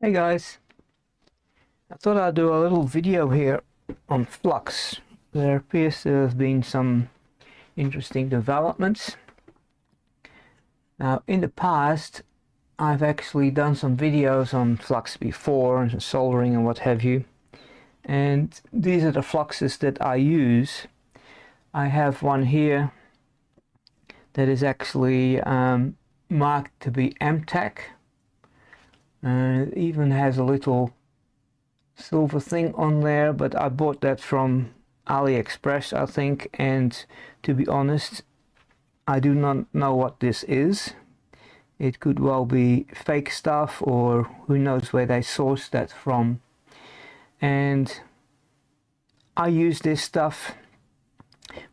Hey guys, I thought I'd do a little video here on Flux. There appears to have been some interesting developments. Now in the past I've actually done some videos on Flux before, and soldering and what have you, and these are the fluxes that I use. I have one here that is actually marked to be MTech. It even has a little silver thing on there, but I bought that from AliExpress, I think, and to be honest, I do not know what this is. It could well be fake stuff, or who knows where they sourced that from. And I use this stuff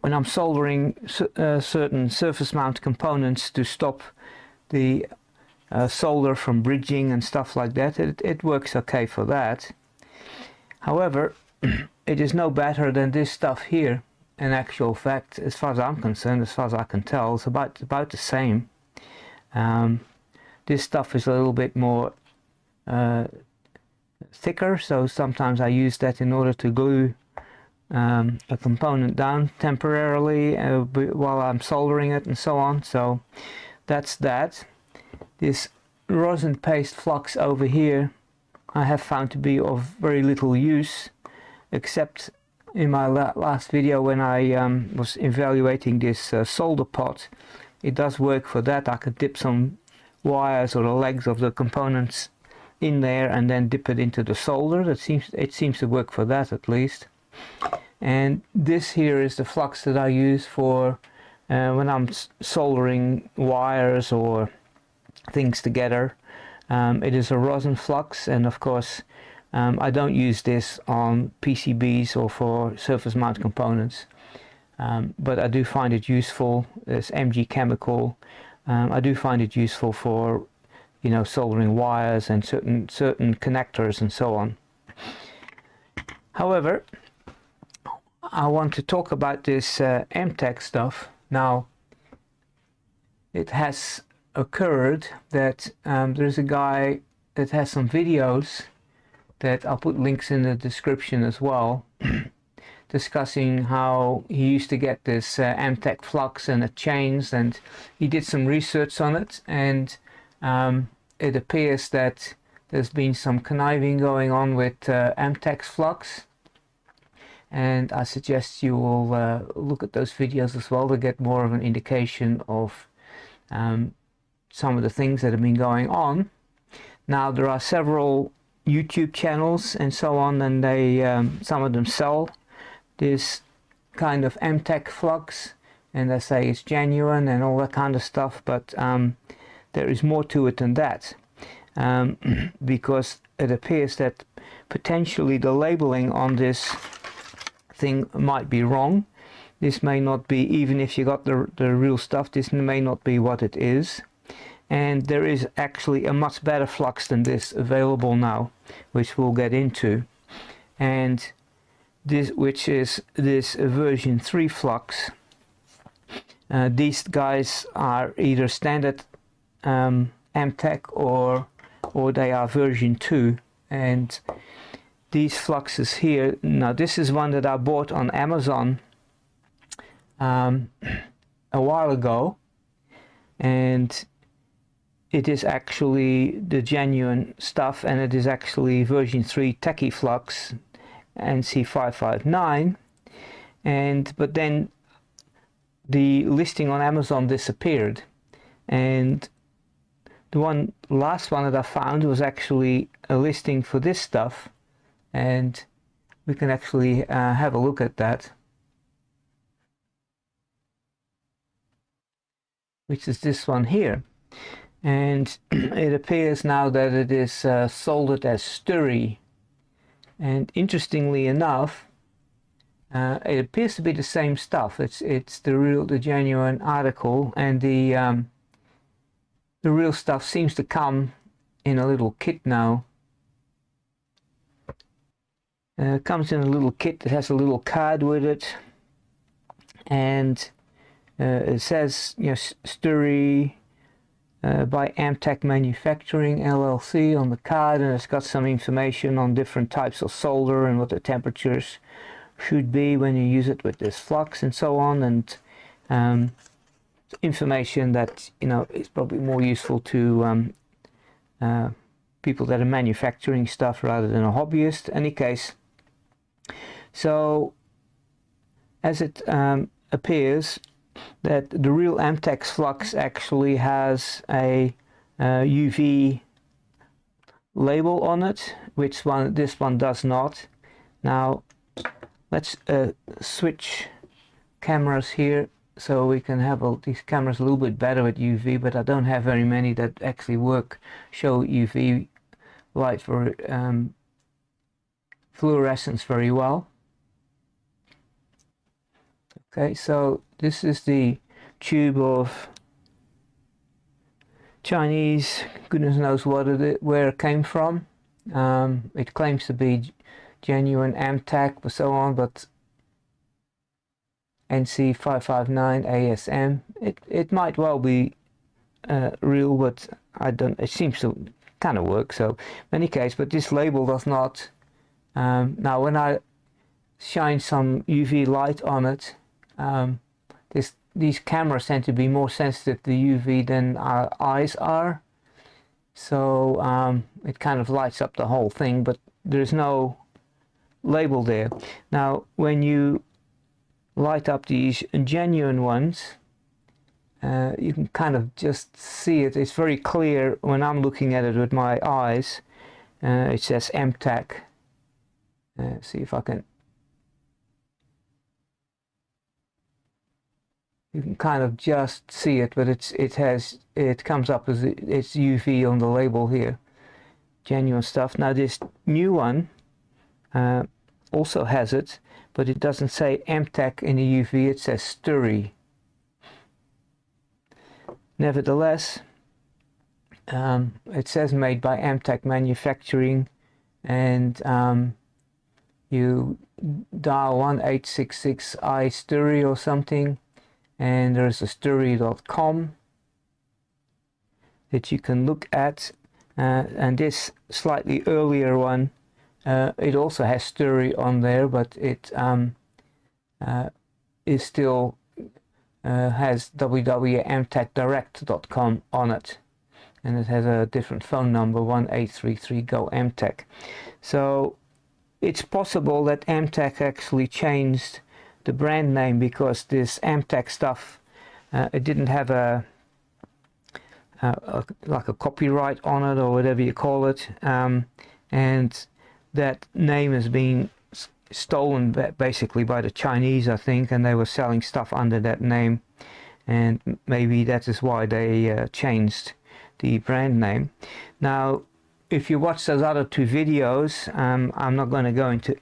when I'm soldering certain surface mount components to stop the solder from bridging and stuff like that. It works okay for that. However, it is no better than this stuff here. In actual fact, as far as I'm concerned, as far as I can tell, it's about the same. This stuff is a little bit more thicker, so sometimes I use that in order to glue a component down temporarily while I'm soldering it and so on. So that's that. This rosin paste flux over here I have found to be of very little use, except in my last video when I was evaluating this solder pot. It does work for that. I could dip some wires or the legs of the components in there and then dip it into the solder. It seems to work for that at least. And this here is the flux that I use for when I'm soldering wires or things together. It is a rosin flux, and of course I don't use this on PCBs or for surface mount components, but I do find it useful. It's MG Chemical. I do find it useful for, you know, soldering wires and certain connectors and so on. However, I want to talk about this MTech stuff. Now, it has occurred that there's a guy that has some videos that I'll put links in the description as well, discussing how he used to get this MTech flux and it changed, and he did some research on it, and it appears that there's been some conniving going on with MTech's flux, and I suggest you will look at those videos as well to get more of an indication of some of the things that have been going on. Now there are several YouTube channels and so on, and they some of them sell this kind of MTech flux, and they say it's genuine and all that kind of stuff, but there is more to it than that, because it appears that potentially the labeling on this thing might be wrong. This may not be, even if you got the real stuff, this may not be what it is. And there is actually a much better flux than this available now, which we'll get into. And this, which is this version 3 flux. These guys are either standard MTech or they are version 2. And these fluxes here, now this is one that I bought on Amazon a while ago, and it is actually the genuine stuff, and it is actually version 3 Techie Flux NC559, but then the listing on Amazon disappeared, and the last one that I found was actually a listing for this stuff, and we can actually have a look at that, which is this one here. And it appears now that it is soldered as Sturry, and interestingly enough, it appears to be the same stuff. It's the genuine article, and the real stuff seems to come in a little kit now. It comes in a little kit that has a little card with it, and it says, you know, Sturry by Amtech Manufacturing LLC on the card, and it's got some information on different types of solder and what the temperatures should be when you use it with this flux and so on, and information that, you know, is probably more useful to people that are manufacturing stuff rather than a hobbyist. Any case, so as it appears that the real Amtech Flux actually has a UV label on it, which this one does not. Now let's switch cameras here so we can have these cameras a little bit better with UV, but I don't have very many that actually show UV light for fluorescence very well. Okay, so this is the tube of Chinese, goodness knows where it came from. It claims to be genuine Amtech and so on, but NC559 ASM, it might well be real, but I don't. It seems to kind of work. So in any case, but this label does not. Now when I shine some UV light on it, these cameras tend to be more sensitive to UV than our eyes are, so it kind of lights up the whole thing, but there's no label there. Now when you light up these genuine ones, you can kind of just see it. It's very clear when I'm looking at it with my eyes. It says Amtech. See if I can. You can kind of just see it, but it comes up as it's UV on the label here. Genuine stuff. Now this new one also has it, but it doesn't say Amtech in the UV, it says Sturry. Nevertheless, it says made by Amtech Manufacturing, and you dial 1866i Sturry or something, and there's a sturry.com that you can look at, and this slightly earlier one, it also has Sturry on there, but it is still has www.amtechdirect.com on it, and it has a different phone number, 1833-GO-AMTECH. So it's possible that Amtech actually changed the brand name, because this Amtech stuff, it didn't have like a copyright on it or whatever you call it, and that name has been stolen basically by the Chinese, I think, and they were selling stuff under that name, and maybe that is why they changed the brand name. Now if you watch those other two videos, I'm not going to go into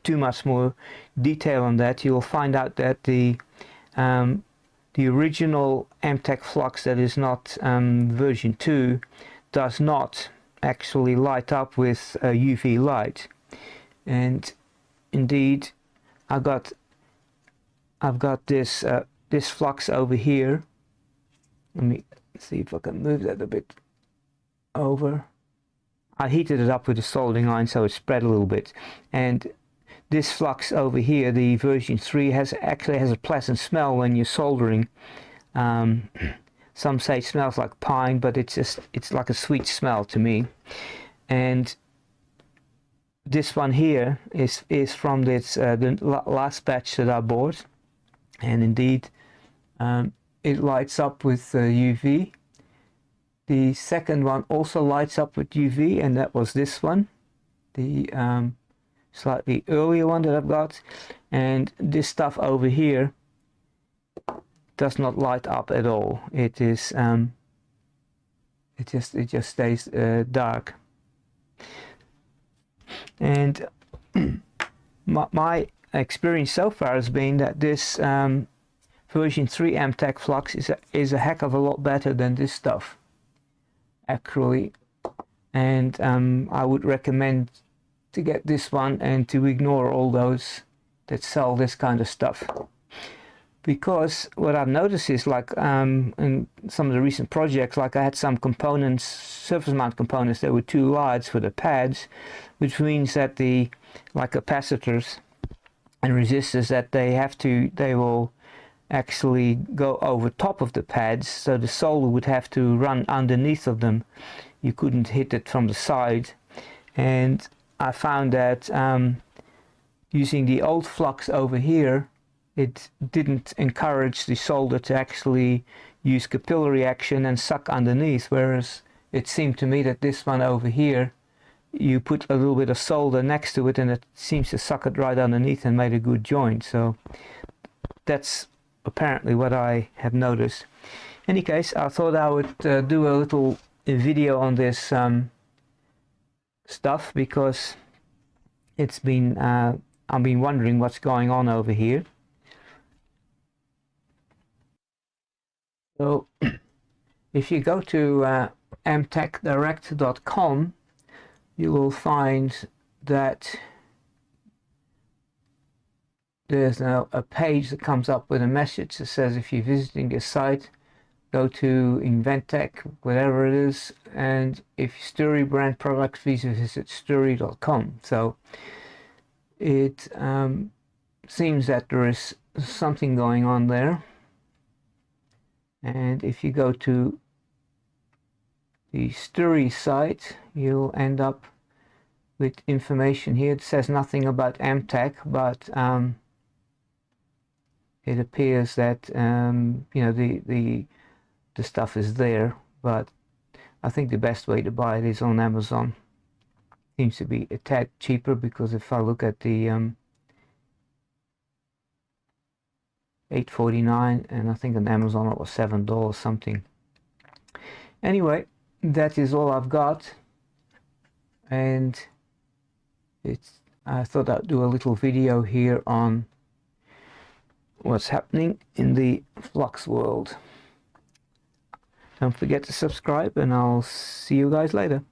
too much more detail on that. You will find out that the original Amtech Flux, that is not version 2, does not actually light up with UV light. And indeed, I've got this this flux over here. Let me see if I can move that a bit over. I heated it up with a soldering iron so it spread a little bit, and this flux over here, the version 3, actually has a pleasant smell when you're soldering. Some say it smells like pine, but it's like a sweet smell to me. And this one here is from this the last batch that I bought, and indeed it lights up with UV. The second one also lights up with UV, and that was this one, the slightly earlier one that I've got. And this stuff over here does not light up at all. It is it just stays dark. And my experience so far has been that this version 3 Amtech Flux is a heck of a lot better than this stuff, actually, and I would recommend to get this one and to ignore all those that sell this kind of stuff. because what I've noticed is, like, in some of the recent projects, like I had some components, surface mount components that were too large for the pads, which means that the, like, capacitors and resistors, that they will actually go over top of the pads, so the solder would have to run underneath of them. You couldn't hit it from the side. And I found that using the old flux over here, it didn't encourage the solder to actually use capillary action and suck underneath, whereas it seemed to me that this one over here, you put a little bit of solder next to it and it seems to suck it right underneath and made a good joint. So that's apparently what I have noticed. In any case, I thought I would do a little video on this stuff, because it's been I've been wondering what's going on over here. So if you go to mtechdirect.com, you will find that there's now a page that comes up with a message that says, if you're visiting this site, go to Inventec, whatever it is, and if Sturi brand products, please visit sturi.com. So it seems that there is something going on there. And if you go to the Sturi site, you'll end up with information here. It says nothing about Amtech, but it appears that you know, the stuff is there, but I think the best way to buy it is on Amazon. Seems to be a tad cheaper, because if I look at the $8.49, and I think on Amazon it was $7 something. Anyway, that is all I've got, and I thought I'd do a little video here on what's happening in the Flux world. Don't forget to subscribe, and I'll see you guys later.